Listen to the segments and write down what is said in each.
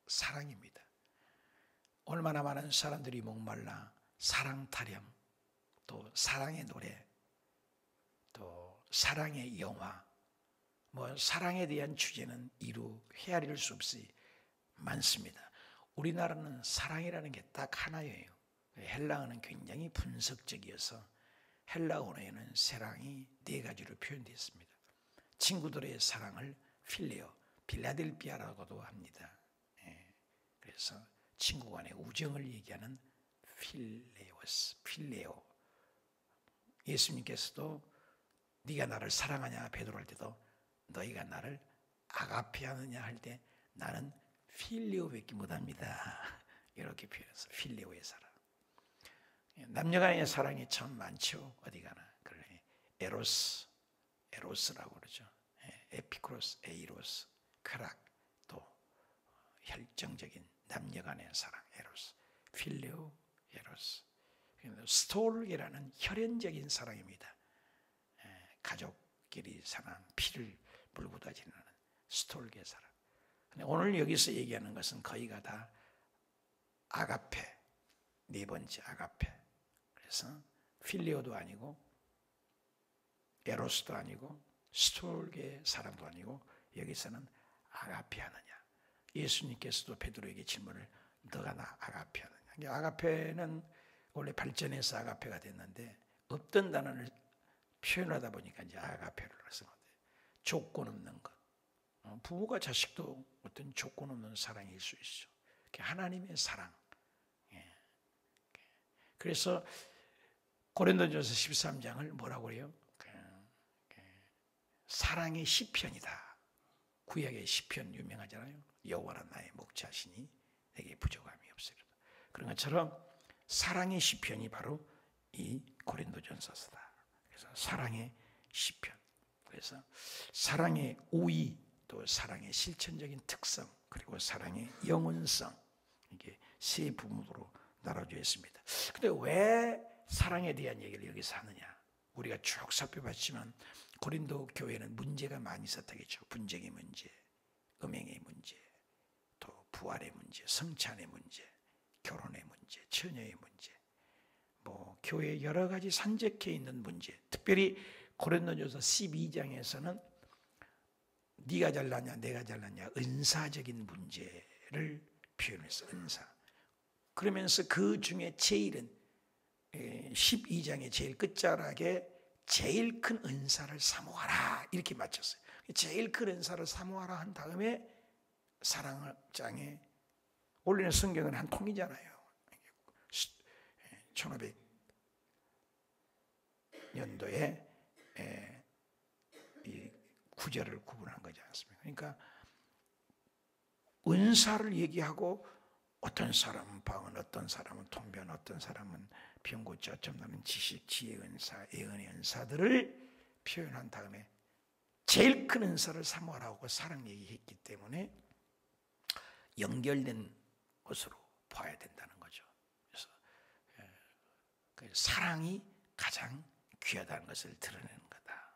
사랑입니다. 얼마나 많은 사람들이 목말라 사랑 타령, 또 사랑의 노래, 또 사랑의 영화, 사랑에 대한 주제는 이루 헤아릴 수 없이 많습니다. 우리나라는 사랑이라는 게 딱 하나예요. 헬라어는 굉장히 분석적이어서 헬라어에는 사랑이 네 가지로 표현되어 있습니다. 친구들의 사랑을 필레오, 빌라델피아라고도 합니다. 그래서 친구 간의 우정을 얘기하는 필레오. 예수님께서도 네가 나를 사랑하냐 베드로 할 때도 너희가 나를 아가페하느냐 할 때 나는 필레오밖에 못합니다. 이렇게 표현해서 필레오의 사랑. 남녀간의 사랑이 참 많죠. 어디 가나. 그러네. 에로스라고 그러죠. 에피크로스, 에이로스, 쾌락, 또 혈정적인 남녀간의 사랑, 에로스, 필레오, 에로스. 스톨게라는 혈연적인 사랑입니다. 가족끼리 사랑, 피를 물고 다니는 스톨게 사랑. 근데 오늘 여기서 얘기하는 것은 거의가 다 아가페, 네 번째 아가페. 그래서 필레오도 아니고 에로스도 아니고 스톨게 사랑도 아니고 여기서는 아가페 하느냐. 예수님께서도 베드로에게 질문을 너가 나 아가페 하느냐. 아가페는 원래 발전해서 아가페가 됐는데 없던 단어를 표현하다 보니까 이제 아가페를 쓴 건데 조건 없는 것. 부모가 자식도 어떤 조건 없는 사랑일 수 있죠. 하나님의 사랑. 그래서 고린도전서 13장을 뭐라고 해요? 사랑의 시편이다. 구약의 시편 유명하잖아요. 여호와는 나의 목자시니 내게 부족함이 없으리로다. 그런 것처럼 사랑의 시편이 바로 이 고린도전서다. 그래서 사랑의 시편. 그래서 사랑의 오의, 또 사랑의 실천적인 특성, 그리고 사랑의 영원성, 이게 세 부분으로 나눠져 있습니다. 근데 왜 사랑에 대한 얘기를 여기서 하느냐? 우리가 쭉 살펴봤지만 고린도 교회는 문제가 많이 있었다겠죠. 분쟁의 문제, 음행의 문제, 또 부활의 문제, 성찬의 문제, 결혼의 문제, 처녀의 문제, 교회에 여러 가지 산적해 있는 문제. 특별히 고린도전서 12장에서는 네가 잘났냐 내가 잘났냐 은사적인 문제를 표현했어. 은사. 그러면서 그 중에 제일은 12장의 제일 끝자락에 제일 큰 은사를 사모하라 이렇게 맞췄어요. 제일 큰 은사를 사모하라 한 다음에 사랑장에 원래는 성경은 한 통이잖아요. 1500년도에 이 구절을 구분한 거지 않습니까? 그러니까 은사를 얘기하고 어떤 사람은 방언, 어떤 사람은 통변, 어떤 사람은 병고치, 어쩌면 지식, 지혜 은사, 예언의 은사들을 표현한 다음에 제일 큰 은사를 사모하라고 사랑 얘기했기 때문에 연결된 것으로 봐야 된다는 거죠. 그래서 사랑이 가장 귀하다는 것을 드러내는 거다.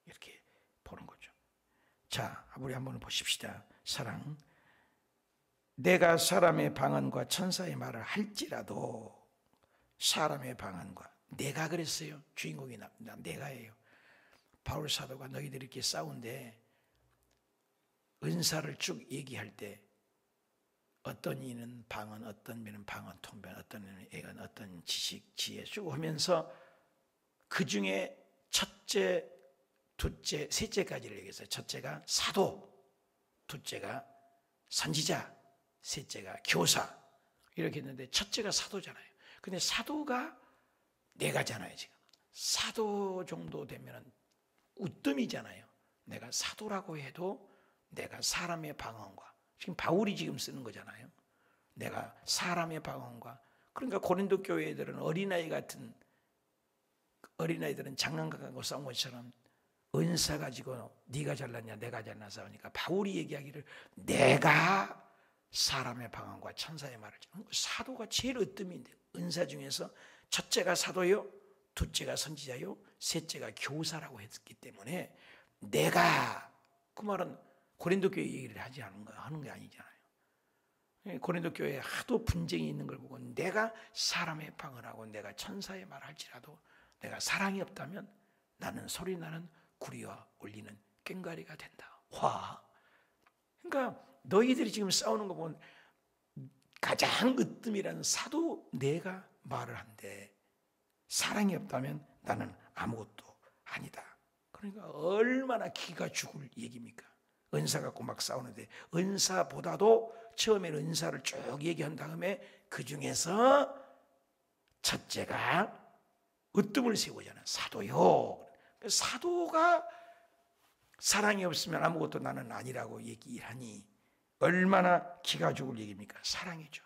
이렇게 보는 거죠. 자, 우리 한번 보십시다. 사랑. 내가 사람의 방언과 천사의 말을 할지라도 사람의 방언과 내가 그랬어요. 주인공이 내가예요. 바울 사도가 너희들이 이렇게 싸운데 은사를 쭉 얘기할 때 어떤 이는 방언, 어떤 이는 방언, 통변, 어떤 이는 예언, 어떤 지식, 지혜 쭉 하면서 그 중에 첫째, 둘째, 셋째까지를 얘기했어요. 첫째가 사도, 둘째가 선지자, 셋째가 교사 이렇게 했는데 첫째가 사도잖아요. 근데 사도가 내가잖아요. 지금 사도 정도 되면 우뜸이잖아요. 내가 사도라고 해도 내가 사람의 방언과 지금 바울이 지금 쓰는 거잖아요. 내가 사람의 방언과 그러니까 고린도 교회들은 어린아이들은 장난감 갖고 싸운 것처럼 은사 가지고 네가 잘났냐 내가 잘나서 하니까 바울이 얘기하기를 내가 사람의 방언과 천사의 말을 사도가 제일 으뜸인데 은사 중에서 첫째가 사도요, 둘째가 선지자요, 셋째가 교사라고 했기 때문에 내가 그 말은 고린도 교회 얘기를 하는 게 아니잖아요. 고린도 교회에 하도 분쟁이 있는 걸 보고 내가 사람의 방을 하고 내가 천사의 말을 할지라도 내가 사랑이 없다면 나는 소리나는 구리와 울리는 꽹과리가 된다. 와. 그러니까 너희들이 지금 싸우는 거 보면 가장 으뜸이라는 사도 내가 말을 한데 사랑이 없다면 나는 아무것도 아니다. 그러니까 얼마나 기가 죽을 얘기입니까? 은사 갖고 막 싸우는데 은사보다도 처음에는 은사를 쭉 얘기한 다음에 그 중에서 첫째가 으뜸을 세우잖아요. 사도요. 사도가 사랑이 없으면 아무것도 나는 아니라고 얘기하니 얼마나 기가 죽을 얘기입니까? 사랑이죠.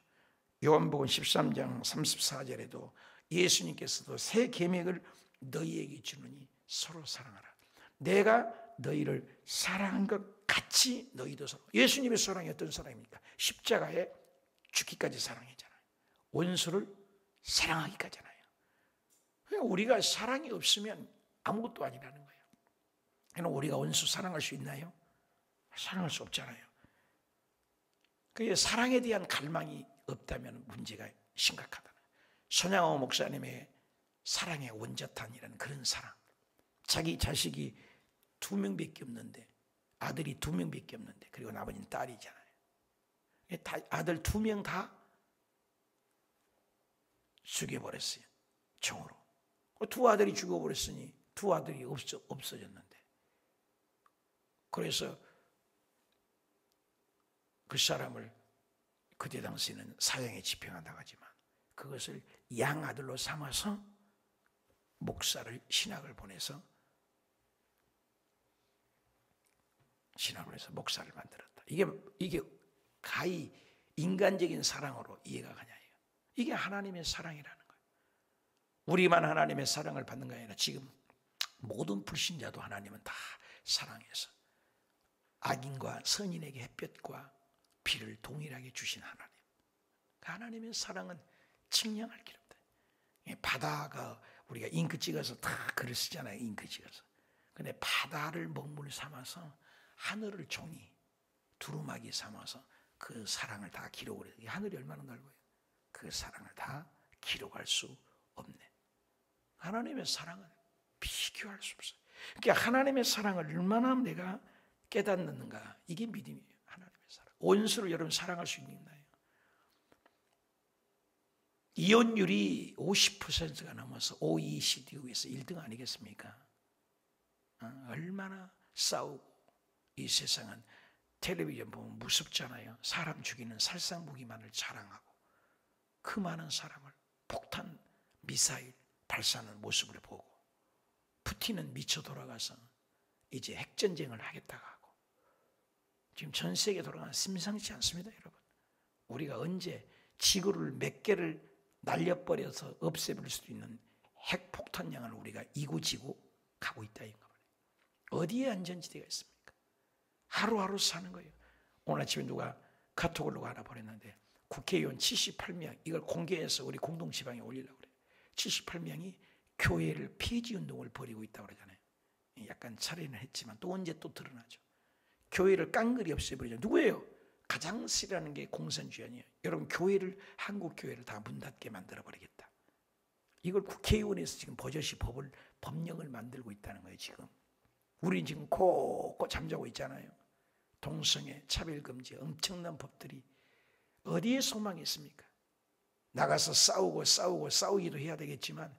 요한복음 13장 34절에도 예수님께서도 새 계명을 너희에게 주느니 서로 사랑하라. 내가 너희를 사랑한 것 같이 너희도 서로. 예수님의 사랑이 어떤 사랑입니까? 십자가에 죽기까지 사랑했잖아요. 원수를 사랑하기까지잖아요. 우리가 사랑이 없으면 아무것도 아니라는 거예요. 그럼 우리가 원수 사랑할 수 있나요? 사랑할 수 없잖아요. 그게 사랑에 대한 갈망이 없다면 문제가 심각하다. 손양호 목사님의 사랑의 원자탄이라는 그런 사랑. 자기 자식이 2명밖에 없는데 아들이 2명밖에 없는데 그리고 나머지는 딸이잖아요. 아들 2명 다 죽여버렸어요. 총으로. 2 아들이 죽어버렸으니 2 아들이 없어졌는데 그래서 그 사람을 그때 당시에는 사형에 집행한다고 하지만 그것을 양아들로 삼아서 목사를 신학을 보내서 목사를 만들었다. 이게 가히 인간적인 사랑으로 이해가 가냐예요. 이게 하나님의 사랑이라는 거예요. 우리만 하나님의 사랑을 받는 게 아니라 지금 모든 불신자도 하나님은 다 사랑해서 악인과 선인에게 햇볕과 비를 동일하게 주신 하나님. 그 하나님의 사랑은 측량할 길 없다. 바다가 우리가 잉크 찍어서 다 글을 쓰잖아요. 잉크 찍어서. 근데 바다를 먹물 삼아서 하늘을 종이 두루마기 삼아서 그 사랑을 다 기록을 해요. 하늘이 얼마나 넓어요. 그 사랑을 다 기록할 수 없네. 하나님의 사랑은 비교할 수 없어요. 그러니까 하나님의 사랑을 얼마나 내가 깨닫는가, 이게 믿음이에요. 하나님의 사랑. 원수를 여러분 사랑할 수 있나요? 이혼율이 50%가 넘어서 OECD에서 1등 아니겠습니까? 얼마나 싸우고, 이 세상은 텔레비전 보면 무섭잖아요. 사람 죽이는 살상 무기만을 자랑하고 그 많은 사람을 폭탄, 미사일 발사하는 모습을 보고 푸틴은 미쳐 돌아가서 이제 핵전쟁을 하겠다고 하고 지금 전 세계 돌아가는 심상치 않습니다. 여러분, 우리가 언제 지구를 몇 개를 날려버려서 없애버릴 수도 있는 핵폭탄량을 우리가 이고지고 가고 있다 이거 말이에요. 어디에 안전지대가 있습니까? 하루하루 사는 거예요. 오늘 아침에 누가 카톡을 누가 하나 보냈는데 국회의원 78명 이걸 공개해서 우리 공동지방에 올리려고 그래요. 78명이 교회를 폐지 운동을 벌이고 있다고 그러잖아요. 약간 차례는 했지만 또 언제 또 드러나죠. 교회를 깡그리 없애버리죠. 누구예요? 가장 싫어하는 게 공산주의아니에요. 여러분, 교회를, 한국 교회를 다 문 닫게 만들어버리겠다. 이걸 국회의원에서 지금 버젓이 법령을 만들고 있다는 거예요. 지금 우리 지금 콕콕 잠자고 있잖아요. 동성애, 차별금지, 엄청난 법들이 어디에 소망이 있습니까? 나가서 싸우기도 해야 되겠지만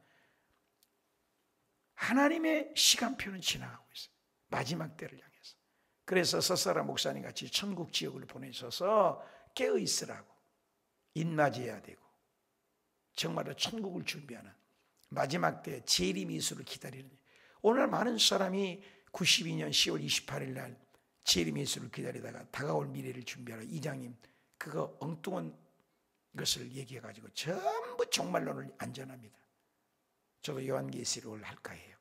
하나님의 시간표는 지나가고 있어요. 마지막 때를 향해서. 그래서 서사라 목사님 같이 천국 지역을 보내셔서 깨어 있으라고 인맞이해야 되고 정말로 천국을 준비하는 마지막 때 재림이수를 기다리는, 오늘 많은 사람이 92년 10월 28일 날 재림이수를 기다리다가 다가올 미래를 준비하라. 이장님 그거 엉뚱한 것을 얘기해가지고 전부 종말론을 안전합니다. 저도 요한계시록을 할까 해요.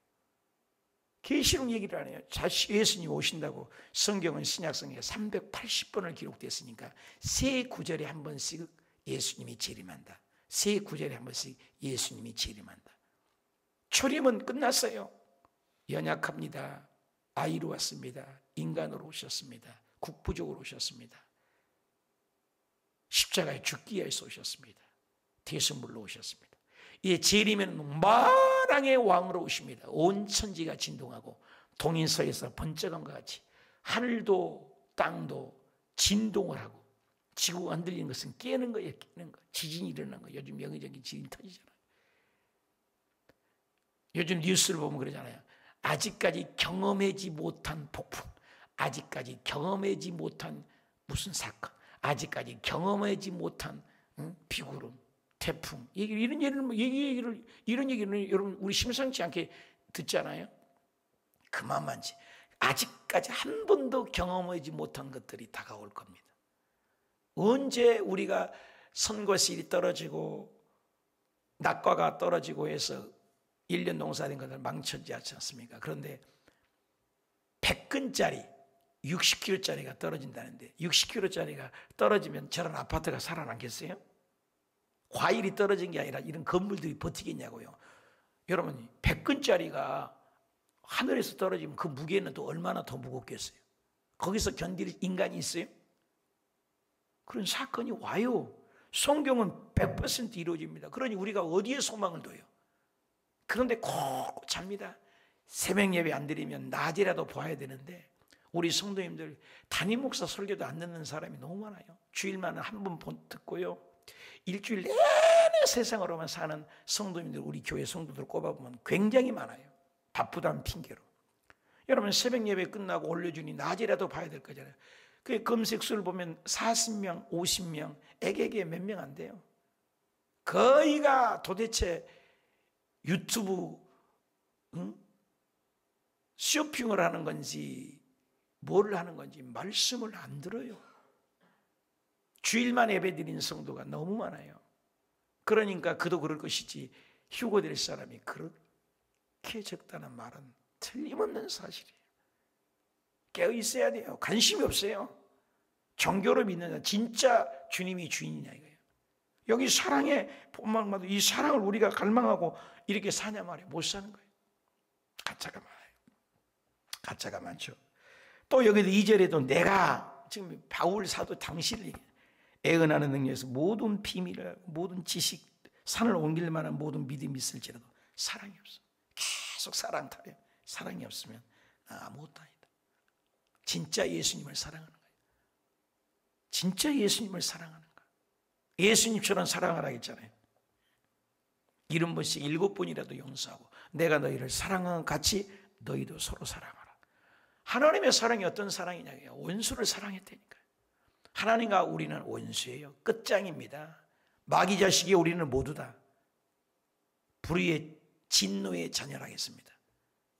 계시록 얘기를 안 해요. 예수님 오신다고 성경은 신약성경에 380번을 기록됐으니까 세 구절에 한 번씩 예수님이 재림한다. 세 구절에 한 번씩 예수님이 재림한다. 초림은 끝났어요. 연약합니다. 아이로 왔습니다. 인간으로 오셨습니다. 국부적으로 오셨습니다. 십자가에 죽기 위해서 오셨습니다. 대성물로 오셨습니다. 이 재림에는 만왕의 왕으로 오십니다. 온 천지가 진동하고 동인서에서 번쩍함과 같이 하늘도 땅도 진동을 하고 지구가 흔들리는 것은 깨는 거예요. 깨는 거. 지진이 일어나는 거예요. 요즘 영의적인 지진이 터지잖아요. 요즘 뉴스를 보면 그러잖아요. 아직까지 경험하지 못한 폭풍, 아직까지 경험하지 못한 무슨 사건, 아직까지 경험하지 못한 비구름, 태풍, 이런 얘기를 여러분 우리 심상치 않게 듣잖아요. 그만만지 아직까지 한 번도 경험하지 못한 것들이 다가올 겁니다. 언제 우리가 선과실이 떨어지고 낙과가 떨어지고 해서 1년 농사된 것들 망쳐지지 않습니까? 그런데 100근짜리 60kg짜리가 떨어진다는데 60kg짜리가 떨어지면 저런 아파트가 살아남겠어요? 과일이 떨어진 게 아니라 이런 건물들이 버티겠냐고요. 여러분 100근짜리가 하늘에서 떨어지면 그 무게는 또 얼마나 더 무겁겠어요? 거기서 견딜 인간이 있어요? 그런 사건이 와요. 성경은 100% 이루어집니다. 그러니 우리가 어디에 소망을 둬요? 그런데 꼭 잡니다. 새벽 예배 안 드리면 낮이라도 봐야 되는데 우리 성도님들 담임 목사 설교도 안 듣는 사람이 너무 많아요. 주일만은 한 번 듣고요. 일주일 내내 세상으로만 사는 성도님들, 우리 교회 성도들 꼽아보면 굉장히 많아요. 바쁘다는 핑계로. 여러분 새벽 예배 끝나고 올려주니 낮이라도 봐야 될 거잖아요. 그 검색수를 보면 40명, 50명, 애게게 몇 명 안 돼요. 거의가 도대체 유튜브 쇼핑을 하는 건지 뭘 하는 건지 말씀을 안 들어요. 주일만 예배드리는 성도가 너무 많아요. 그러니까 그도 그럴 것이지 휴거될 사람이 그렇게 적다는 말은 틀림없는 사실이에요. 깨어 있어야 돼요. 관심이 없어요. 종교를 믿는 자, 진짜 주님이 주인이냐 이거예요. 여기 사랑의 본망마도 이 사랑을 우리가 갈망하고 이렇게 사냐 말이에요. 못 사는 거예요. 가짜가 많아요. 가짜가 많죠. 또 여기도 2절에도 내가 지금 바울 사도 당신을 애언하는 능력에서 모든 비밀을 모든 지식 산을 옮길 만한 모든 믿음이 있을지라도 사랑이 없어. 계속 사랑 타요. 사랑이 없으면 아무것도 아니다. 진짜 예수님을 사랑하는 거예요. 진짜 예수님을 사랑하는 거예요. 예수님처럼 사랑하라 했잖아요. 70번씩 7번이라도 용서하고 내가 너희를 사랑한 같이 너희도 서로 사랑하라. 하나님의 사랑이 어떤 사랑이냐고요. 원수를 사랑했다니까요. 하나님과 우리는 원수예요. 끝장입니다. 마귀 자식이 우리는 모두 다 불의의 진노의 자녀라겠습니다.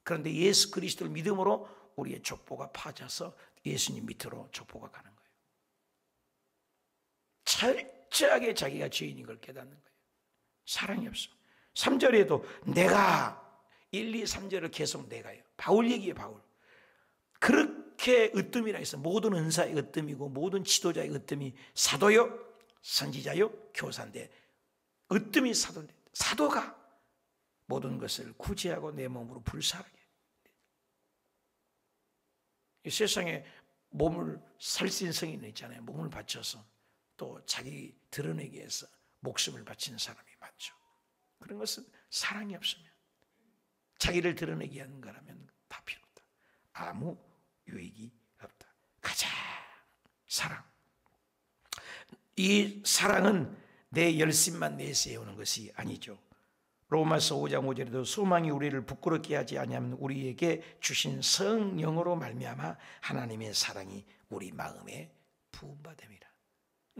그런데 예수 그리스도를 믿음으로 우리의 족보가 파져서 예수님 밑으로 족보가 가는 거예요. 철저하게 자기가 죄인인 걸 깨닫는 거예요. 사랑이 없어. 3절에도 내가 1, 2, 3절을 계속 내가요. 바울 얘기예요. 바울. 그렇게 으뜸이라 해서 모든 은사의 으뜸이고 모든 지도자의 으뜸이 사도요, 선지자요, 교사인데 으뜸이 사도인데 사도가 모든 것을 구제하고 내 몸으로 불사하게. 이 세상에 몸을 살찐 성인은 있잖아요. 몸을 바쳐서 또 자기 드러내기 위해서 목숨을 바치는 사람이 많죠. 그런 것은 사랑이 없으면 자기를 드러내기 하는 거라면 다 필요 없다. 아무 유익이 없다. 가자. 사랑. 이 사랑은 내 열심만 내세우는 것이 아니죠. 로마서 5장 5절에도 소망이 우리를 부끄럽게 하지 아니하면 우리에게 주신 성령으로 말미암아 하나님의 사랑이 우리 마음에 부음받음이라.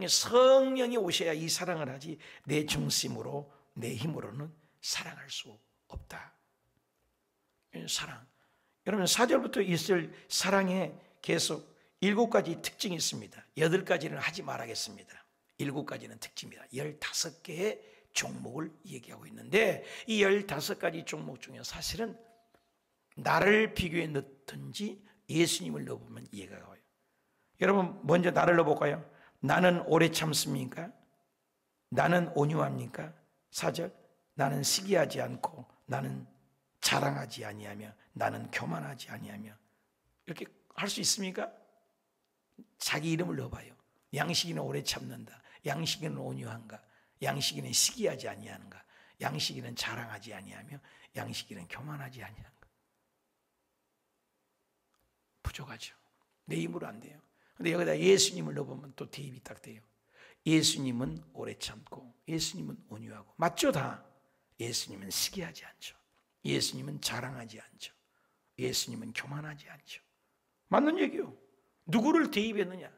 성령이 오셔야 이 사랑을 하지 내 중심으로 내 힘으로는 사랑할 수 없다. 사랑. 여러분 4절부터 있을 사랑에 계속 7가지 특징이 있습니다. 8가지는 하지 말아야겠습니다. 7가지는 특징입니다. 15개의 종목을 얘기하고 있는데 이 15가지 종목 중에 사실은 나를 비교해 넣든지 예수님을 넣어보면 이해가 가요. 여러분 먼저 나를 넣어볼까요? 나는 오래 참습니까? 나는 온유합니까? 4절 나는 시기하지 않고 나는 자랑하지 아니하며 나는 교만하지 아니하며 이렇게 할 수 있습니까? 자기 이름을 넣어봐요. 양식이는 오래 참는다. 양식이는 온유한가? 양식이는 시기하지 아니하는가? 양식이는 자랑하지 아니하며 양식이는 교만하지 아니한가? 부족하죠. 내 힘으로 안 돼요. 근데 여기다 예수님을 넣어보면 또 대입이 딱 돼요. 예수님은 오래 참고 예수님은 온유하고 맞죠 다? 예수님은 시기하지 않죠. 예수님은 자랑하지 않죠. 예수님은 교만하지 않죠. 맞는 얘기요. 누구를 대입했느냐?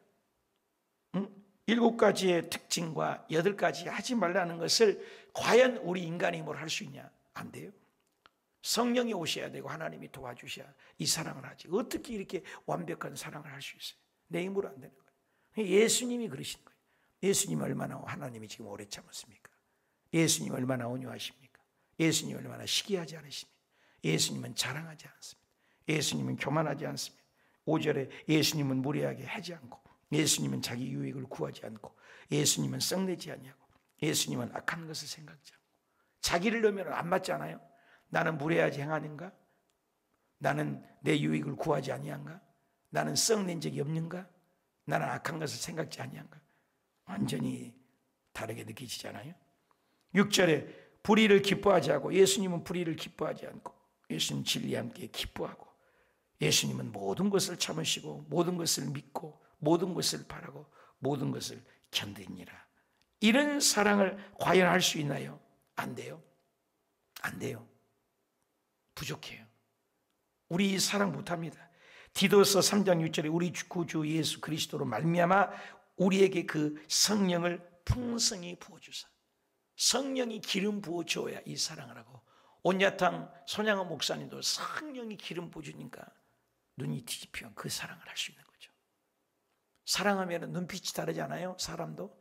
7가지의 특징과 8가지 하지 말라는 것을 과연 우리 인간의 힘으로 할 수 있냐? 안 돼요. 성령이 오셔야 되고 하나님이 도와주셔야 이 사랑을 하지. 어떻게 이렇게 완벽한 사랑을 할 수 있어요? 내 힘으로 안 되는 거예요. 예수님이 그러신 거예요. 예수님 얼마나 하나님이 지금 오래 참았습니까? 예수님 얼마나 온유하십니까? 예수님 얼마나 시기하지 않으십니까? 예수님은 자랑하지 않습니다. 예수님은 교만하지 않습니다. 5절에 예수님은 무례하게 하지 않고 예수님은 자기 유익을 구하지 않고 예수님은 썩내지 아니하고 예수님은 악한 것을 생각지 않고 자기를 넣으면 안 맞지 않아요? 나는 무례하지 행하는가? 나는 내 유익을 구하지 아니한가? 나는 썩낸 적이 없는가? 나는 악한 것을 생각지 아니한가? 완전히 다르게 느껴지잖아요. 6절에 불의를 기뻐하지 않고 예수님은 불의를 기뻐하지 않고 예수님 진리와 함께 기뻐하고 예수님은 모든 것을 참으시고 모든 것을 믿고 모든 것을 바라고 모든 것을 견디니라. 이런 사랑을 과연 할 수 있나요? 안 돼요. 안 돼요. 부족해요. 우리 사랑 못합니다. 디도서 3장 6절에 우리 구주 예수 그리스도로 말미암아 우리에게 그 성령을 풍성히 부어주사. 성령이 기름 부어줘야 이 사랑을 하고 온야탕 손양원 목사님도 성령이 기름 부어주니까 눈이 뒤집히면 그 사랑을 할 수 있는 거죠. 사랑하면 눈빛이 다르지 않아요? 사람도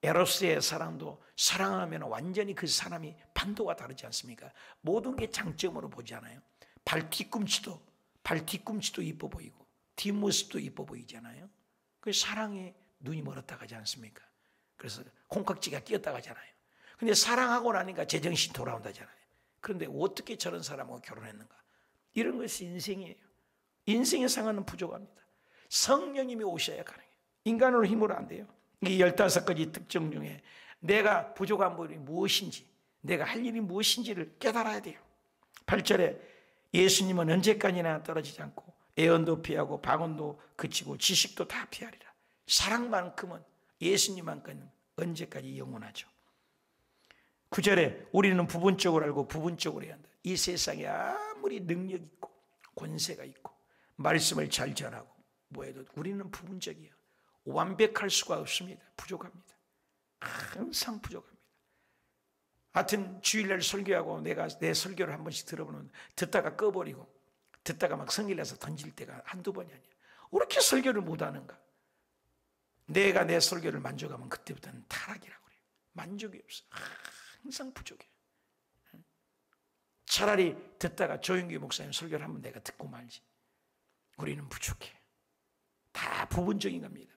에로스의 사랑도 사랑하면 완전히 그 사람이 판도가 다르지 않습니까? 모든 게 장점으로 보지 않아요? 발 뒤꿈치도 이뻐 보이고 뒷모습도 이뻐 보이잖아요. 그 사랑에 눈이 멀었다 가지 않습니까? 그래서 콩깍지가 끼었다 가잖아요. 근데 사랑하고 나니까 제정신 돌아온다잖아요. 그런데 어떻게 저런 사람하고 결혼했는가? 이런 것이 인생이에요. 인생의 상황은 부족합니다. 성령님이 오셔야 가능해요. 인간으로 힘으로 안 돼요. 이 15가지 특징 중에 내가 부족한 부분이 무엇인지, 내가 할 일이 무엇인지를 깨달아야 돼요. 8절에 예수님은 언제까지나 떨어지지 않고 애언도 피하고 방언도 그치고 지식도 다 피하리라. 사랑만큼은 예수님만큼은 언제까지 영원하죠. 9절에 우리는 부분적으로 알고 부분적으로 해야 한다. 이 세상에 아무리 능력 있고 권세가 있고 말씀을 잘 전하고 뭐해도 우리는 부분적이에요. 완벽할 수가 없습니다. 부족합니다. 항상 부족합니다. 하여튼 주일날 설교하고 내가 내 설교를 한 번씩 들어보면 듣다가 꺼버리고 듣다가 막 성질 나서 던질 때가 한두 번이 아니야. 왜 이렇게 설교를 못하는가? 내가 내 설교를 만족하면 그때부터는 타락이라고 그래요. 만족이 없어. 항상 부족해. 차라리 듣다가 조영기 목사님 설교를 한번 내가 듣고 말지. 우리는 부족해. 다 부분적인 겁니다.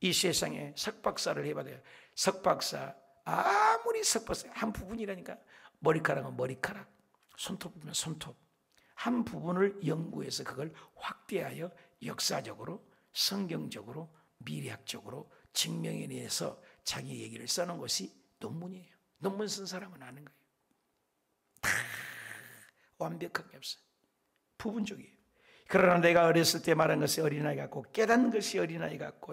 이 세상에 석박사를 해봐도요. 석박사 아무리 석박사 한 부분이라니까 머리카락은 머리카락, 손톱이면 손톱 한 부분을 연구해서 그걸 확대하여 역사적으로 성경적으로 미래학적으로 증명해내서 자기 얘기를 써놓은 것이 논문이에요. 논문 쓴 사람은 아는 거예요. 다 완벽한 게 없어요. 부분적이에요. 그러나 내가 어렸을 때 말한 것이 어린아이 같고 깨닫는 것이 어린아이 같고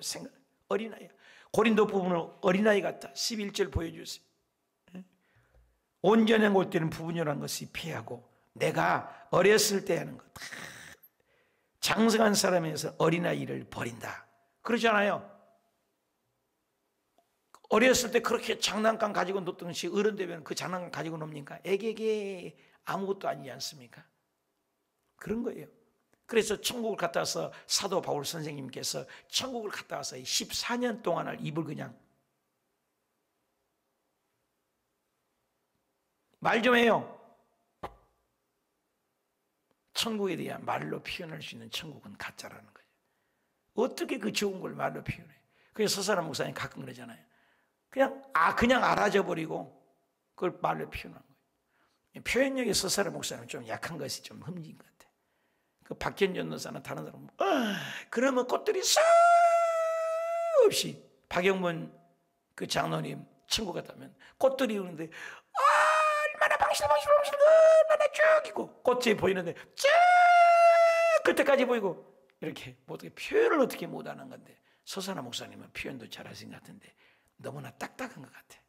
어린아이야. 고린도 부분을 어린아이 같다. 11절 보여주세요. 온전한 올 때는 부분이라는 것이 피하고 내가 어렸을 때 하는 것 장성한 사람에서 어린아이를 버린다. 그러잖아요. 어렸을 때 그렇게 장난감 가지고 놀던 것이 어른 되면 그 장난감 가지고 놉니까? 애게게 아무것도 아니지 않습니까? 그런 거예요. 그래서 천국을 갔다 와서 사도 바울 선생님께서 천국을 갔다 와서 14년 동안을 입을 그냥 말 좀 해요. 천국에 대한 말로 표현할 수 있는 천국은 가짜라는 거예요. 어떻게 그 좋은 걸 말로 표현해? 그래서 서사람 목사님 가끔 그러잖아요. 그냥 알아져 버리고 그걸 말로 표현한 거예요. 표현력이 서사람 목사님은 좀 약한 것이 좀 흠진 것 같아. 그 박현전 노사는 다른 사람은 그러면 꽃들이 싹 없이 박영문 그 장로님 천국 갔다면 꽃들이 오는데 얼마나 방실방실 얼마나 쭉 있고 꽃이 보이는데 쭉 끝에까지 보이고 이렇게 어떻게 표현을 어떻게 못하는 건데 서사나 목사님은 표현도 잘하신 것 같은데 너무나 딱딱한 것 같아.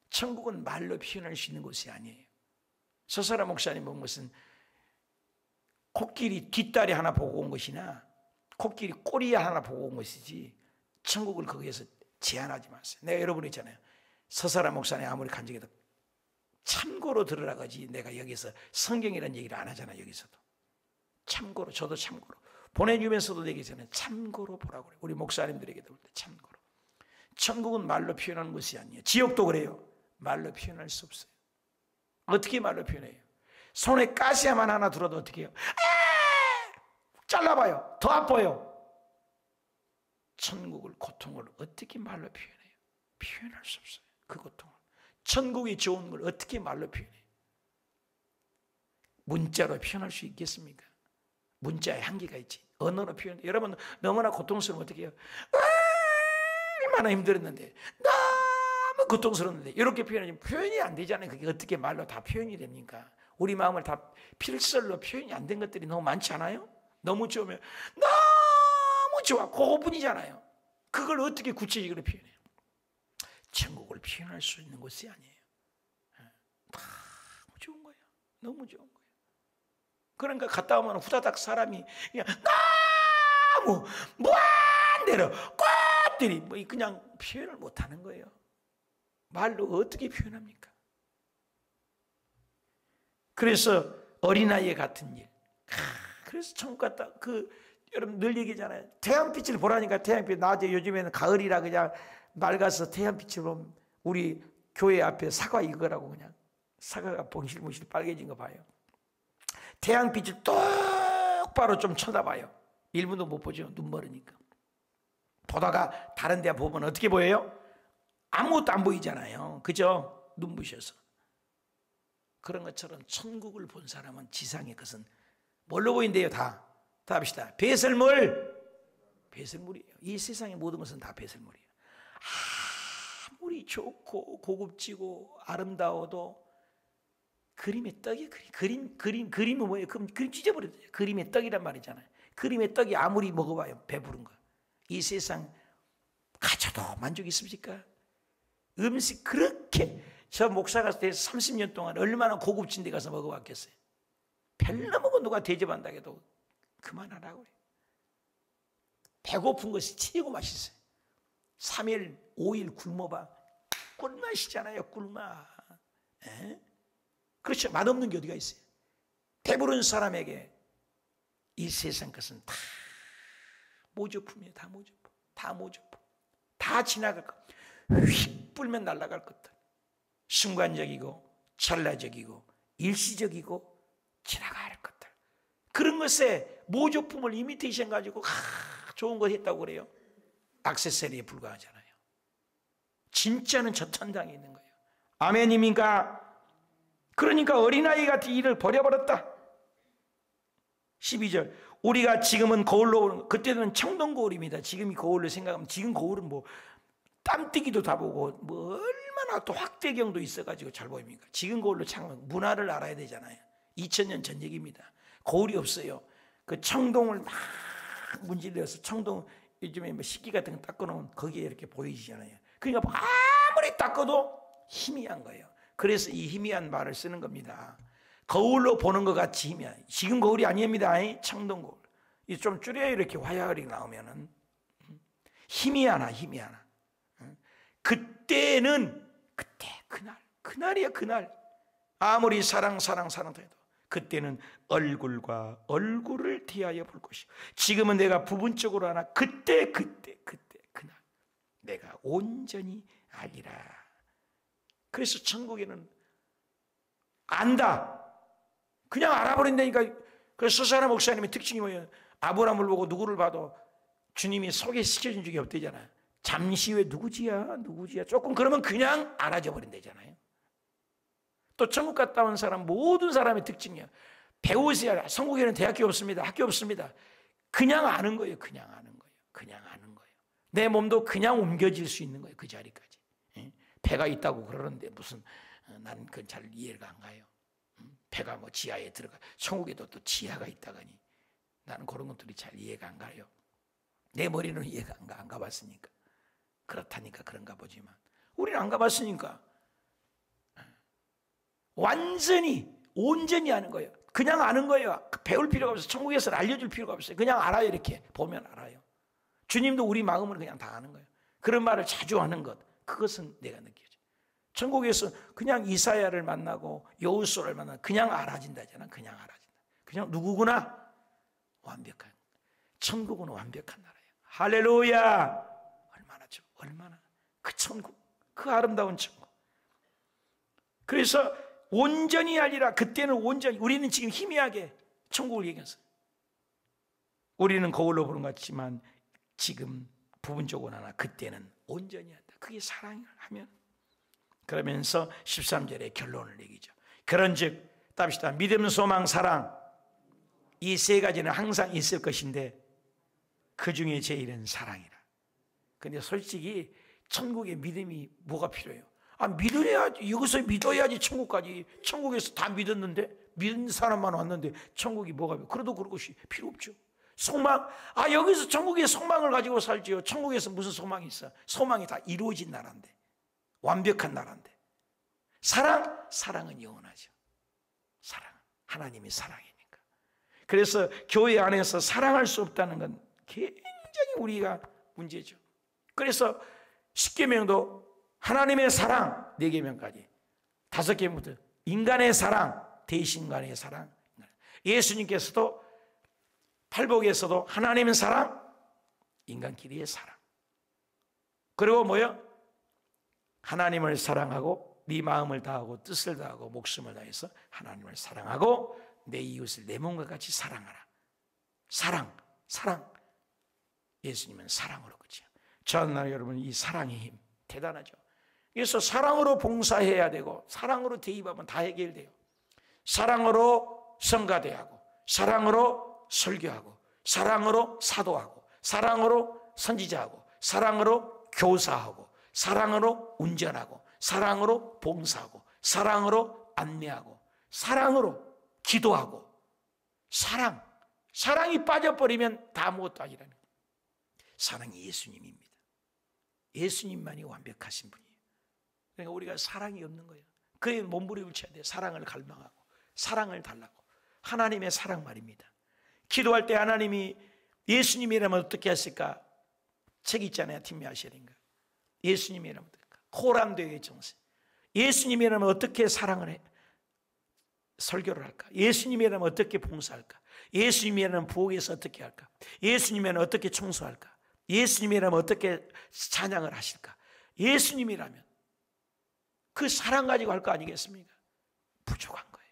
천국은 말로 표현할 수 있는 곳이 아니에요. 서사나 목사님 본 것은 코끼리 뒷다리 하나 보고 온 것이나 코끼리 꼬리 하나 보고 온 것이지 천국을 거기에서 제한하지 마세요. 내가 여러분 있잖아요. 서사라 목사님 아무리 간증해도 참고로 들으라고 하지 내가 여기서 성경이라는 얘기를 안 하잖아요. 여기서도 참고로, 저도 참고로 보내주면서도 얘기하잖아요. 참고로 보라고 그래요. 우리 목사님들에게도 볼 때 참고로. 천국은 말로 표현하는 것이 아니에요. 지옥도 그래요. 말로 표현할 수 없어요. 어떻게 말로 표현해요? 손에 가시야만 하나 들어도 어떻게 해요? 잘라봐요. 더 아파요. 천국을, 고통을 어떻게 말로 표현해요? 표현할 수 없어요. 그 고통을. 천국이 좋은 걸 어떻게 말로 표현해요? 문자로 표현할 수 있겠습니까? 문자에 한계가 있지. 언어로 표현해. 여러분 너무나 고통스러우면 어떻게 해요? 얼마나 힘들었는데 너무 고통스러웠는데 이렇게 표현하면 표현이 안 되잖아요. 그게 어떻게 말로 다 표현이 됩니까? 우리 마음을 다 필설로 표현이 안 된 것들이 너무 많지 않아요? 너무 좋으면 너무 좋아. 그거뿐이잖아요. 그걸 어떻게 구체적으로 표현해요? 천국을 표현할 수 있는 곳이 아니에요. 너무 좋은 거예요. 너무 좋은 거예요. 그러니까 갔다 오면 후다닥 사람이 그냥 너무 무한대로 꽃들이 뭐 그냥 표현을 못하는 거예요. 말로 어떻게 표현합니까? 그래서 어린아이 같은 일. 그래서 천국 갔다 여러분 늘 얘기잖아요. 태양빛을 보라니까 태양빛 낮에 요즘에는 가을이라 그냥 맑아서 태양빛을 보면 우리 교회 앞에 사과 이거라고 그냥 사과가 봉실봉실 빨개진 거 봐요. 태양빛을 똑바로 좀 쳐다봐요. 1분도 못 보죠. 눈 멀으니까. 보다가 다른 데 보면 어떻게 보여요? 아무것도 안 보이잖아요. 그죠? 눈부셔서. 그런 것처럼 천국을 본 사람은 지상의 것은 뭘로 보인대요? 다 합시다. 배설물. 배설물이에요. 이 세상의 모든 것은 다 배설물이에요. 아무리 좋고 고급지고 아름다워도 그림의 떡이 그림은 뭐예요? 그림 찢어버려요. 그림의 떡이란 말이잖아요. 그림의 떡이 아무리 먹어봐요. 배부른 거. 이 세상 가져도 만족이 있습니까? 음식 그렇게 저 목사가 30년 동안 얼마나 고급진 데 가서 먹어봤겠어요. 별로 먹어 누가 대접한다 해도 그만하라고 그래요. 배고픈 것이 최고 맛있어요. 3일 5일 굶어봐. 꿀맛이잖아요. 꿀맛. 에? 그렇죠. 맛없는 게 어디가 있어요. 배부른 사람에게 이 세상 것은 다 모조품이에요. 다 모조품. 다 모조품. 다 지나갈 것. 휙 불면 날아갈 것들. 순간적이고 찰나적이고 일시적이고 지나갈 것들. 그런 것에 모조품을 이미테이션 가지고 좋은 거 했다고 그래요. 액세서리에 불과하잖아요. 진짜는 저 천장에 있는 거예요. 아멘입니까? 그러니까 어린아이 같은 일을 버려버렸다. 12절. 우리가 지금은 거울로, 그때는 청동거울입니다. 지금이 거울로 생각하면 지금 거울은 뭐 땀띠기도 다 보고 뭐 얼마나 또 확대경도 있어가지고 잘 보입니까? 지금 거울로 문화를 알아야 되잖아요. 2000년 전 얘기입니다. 거울이 없어요. 그 청동을 막 문질러서 청동 요즘에 뭐 식기 같은 거 닦아놓으면 거기에 이렇게 보이잖아요. 그러니까 아무리 닦아도 희미한 거예요. 그래서 이 희미한 말을 쓰는 겁니다. 거울로 보는 것 같이 희미한. 지금 거울이 아닙니다. 청동 거울. 좀 줄여야 이렇게 화려하게 나오면은 희미하나. 그때는 그날이야 그날. 아무리 사랑 해도 그때는 얼굴과 얼굴을 대하여 볼 것이요. 지금은 내가 부분적으로 하나 그때 그날 내가 온전히 알리라. 그래서 천국에는 안다. 그냥 알아버린다니까. 그래서 서사라 목사님의 특징이 뭐예요? 아브라함을 보고 누구를 봐도 주님이 소개시켜준 적이 없대잖아요. 잠시 후에 누구지야 조금 그러면 그냥 알아져 버린다잖아요. 또 천국 갔다 온 사람 모든 사람의 특징이야. 배우세요. 천국에는 대학교 없습니다. 학교 없습니다. 그냥 아는 거예요. 그냥 아는 거예요. 내 몸도 그냥 옮겨질 수 있는 거예요. 그 자리까지. 배가 있다고 그러는데 무슨 나는 그건 잘 이해가 안 가요. 배가 뭐 지하에 들어가, 천국에도 또 지하가 있다가니 나는 그런 것들이 잘 이해가 안 가요. 내 머리는 이해가 안 가봤으니까. 그렇다니까 그런가 보지만 우리는 안 가봤으니까 완전히 온전히 아는 거예요. 그냥 아는 거예요. 배울 필요가 없어요. 천국에서는 알려줄 필요가 없어요. 그냥 알아요. 이렇게 보면 알아요. 주님도 우리 마음을 그냥 다 아는 거예요. 그런 말을 자주 하는 것, 그것은 내가 느껴져. 천국에서 그냥 이사야를 만나고 여호수아를 만나고 그냥 알아진다잖아. 그냥 알아진다. 그냥 누구구나? 완벽한. 천국은 완벽한 나라예요. 할렐루야. 얼마나 좋아. 얼마나. 그 천국, 그 아름다운 천국. 그래서 온전히 알리라. 그때는 온전히. 우리는 지금 희미하게 천국을 얘기했어요. 우리는 거울로 보는 것 같지만 지금 부분적으로 하나 그때는 온전히 한다. 그게 사랑을 하면. 그러면서 13절에 결론을 내기죠. 그런즉 답시다. 믿음, 소망, 사랑, 이 세 가지는 항상 있을 것인데 그 중에 제일은 사랑이라. 근데 솔직히 천국에 믿음이 뭐가 필요해요? 믿어야지. 여기서 믿어야지 천국까지. 천국에서 다 믿었는데, 믿은 사람만 왔는데 천국이 뭐가 필요해요? 그래도 그런 것이 필요 없죠. 소망, 여기서 천국의 소망을 가지고 살지요. 천국에서 무슨 소망이 있어? 소망이 다 이루어진 나라인데, 완벽한 나라인데. 사랑, 사랑은 영원하죠. 사랑, 하나님이 사랑이니까. 그래서 교회 안에서 사랑할 수 없다는 건 굉장히 우리가 문제죠. 그래서 10계명도 하나님의 사랑 4계명까지, 5계명부터 인간의 사랑, 대신간의 사랑. 예수님께서도 팔복에서도 하나님의 사랑, 인간끼리의 사랑. 그리고 뭐요? 하나님을 사랑하고 네 마음을 다하고 뜻을 다하고 목숨을 다해서 하나님을 사랑하고 내 이웃을 내 몸과 같이 사랑하라. 사랑, 사랑. 예수님은 사랑으로 그치요. 저는 여러분 이 사랑의 힘 대단하죠. 그래서 사랑으로 봉사해야 되고 사랑으로 대입하면 다 해결돼요. 사랑으로 성가대하고 사랑으로 설교하고 사랑으로 사도하고 사랑으로 선지자하고 사랑으로 교사하고 사랑으로 운전하고 사랑으로 봉사하고 사랑으로 안내하고 사랑으로 기도하고 사랑이 빠져버리면 다 아무것도 아니라는 거예요. 사랑이 예수님입니다. 예수님만이 완벽하신 분이에요. 그러니까 우리가 사랑이 없는 거예요. 그에 몸부림을 쳐야 돼요. 사랑을 갈망하고 사랑을 달라고. 하나님의 사랑 말입니다. 기도할 때 하나님이 예수님이라면 어떻게 했을까? 책 있잖아요. 팀미하시린가. 예수님이라면 어떨까? 코란도의 정세. 예수님이라면 어떻게 사랑을 해? 설교를 할까? 예수님이라면 어떻게 봉사할까? 예수님이라면 부엌에서 어떻게 할까? 예수님이라면 어떻게 청소할까? 예수님이라면 어떻게 찬양을 하실까? 예수님이라면 그 사랑 가지고 할 거 아니겠습니까? 부족한 거예요.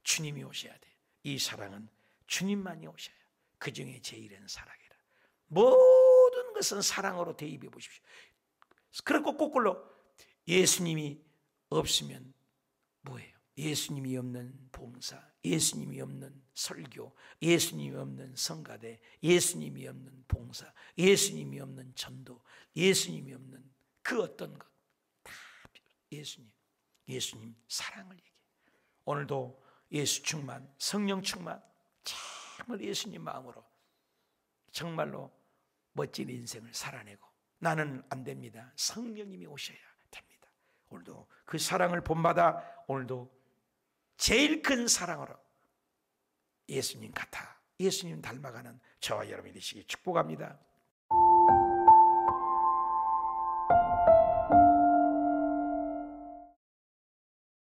주님이 오셔야 돼요. 이 사랑은 주님만이 오셔야. 그 중에 제일은 사랑이라. 모든 것은 사랑으로 대입해 보십시오. 그렇고 거꾸로 예수님이 없으면 뭐예요? 예수님이 없는 봉사, 예수님이 없는 설교, 예수님이 없는 성가대, 예수님이 없는 봉사, 예수님이 없는 전도, 예수님이 없는 그 어떤 것 다 예수님 사랑을 얘기해. 오늘도 예수 충만, 성령 충만, 정말 예수님 마음으로 정말로 멋진 인생을 살아내고, 나는 안 됩니다. 성령님이 오셔야 됩니다. 오늘도 그 사랑을 본받아 오늘도 제일 큰 사랑으로 예수님 같아, 예수님 닮아가는 저와 여러분이 되시기 축복합니다.